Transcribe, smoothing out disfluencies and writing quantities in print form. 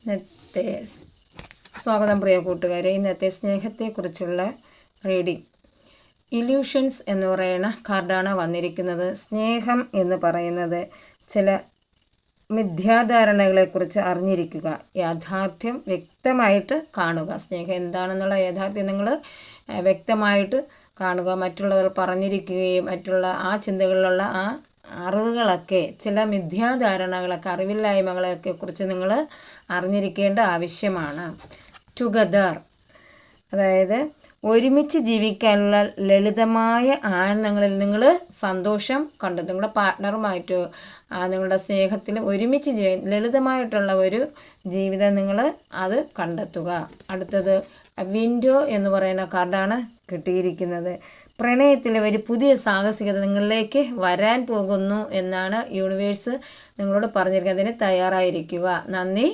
ഇന്നത്തെ സ്വാഗതം പ്രിയ കൂട്ടുകാരെ. ഇന്നത്തെ സ്നേഹത്തെക്കുറിച്ചുള്ള റീഡിംഗ് ഇല്യൂഷൻസ് എന്ന് പറയുന്ന കാർഡാണ് വന്നിരിക്കുന്നത്. സ്നേഹം എന്ന് പറയുന്നത് ചില മിഥ്യാധാരണകളെക്കുറിച്ച് അറിഞ്ഞിരിക്കുക, യാഥാർത്ഥ്യം വ്യക്തമായിട്ട് കാണുക. സ്നേഹം എന്താണെന്നുള്ള യാഥാർത്ഥ്യം നിങ്ങൾ വ്യക്തമായിട്ട് കാണുക. മറ്റുള്ളവർ പറഞ്ഞിരിക്കുകയും മറ്റുള്ള ആ ചിന്തകളിലുള്ള ആ അറിവുകളൊക്കെ, ചില മിഥ്യാധാരണകളൊക്കെ, അറിവില്ലായ്മകളൊക്കെ കുറിച്ച് നിങ്ങൾ അറിഞ്ഞിരിക്കേണ്ട ആവശ്യമാണ്. ടുഗദർ, അതായത് ഒരുമിച്ച് ജീവിക്കാനുള്ള ലളിതമായ ആനന്ദങ്ങളിൽ നിങ്ങൾ സന്തോഷം കണ്ടെത്തും. നിങ്ങളുടെ പാർട്ട്ണറുമായിട്ടോ നിങ്ങളുടെ സ്നേഹത്തിൽ ഒരുമിച്ച് ലളിതമായിട്ടുള്ള ഒരു ജീവിതം നിങ്ങൾ അത് കണ്ടെത്തുക. അടുത്തത് വിൻഡോ എന്ന് പറയുന്ന കാർഡാണ് കിട്ടിയിരിക്കുന്നത്. പ്രണയത്തിലെ ഒരു പുതിയ സാഹസികത നിങ്ങളിലേക്ക് വരാൻ പോകുന്നു എന്നാണ് യൂണിവേഴ്സ് നിങ്ങളോട് പറഞ്ഞിരിക്കുന്നത്. അതിന് തയ്യാറായിരിക്കുക. നന്ദി.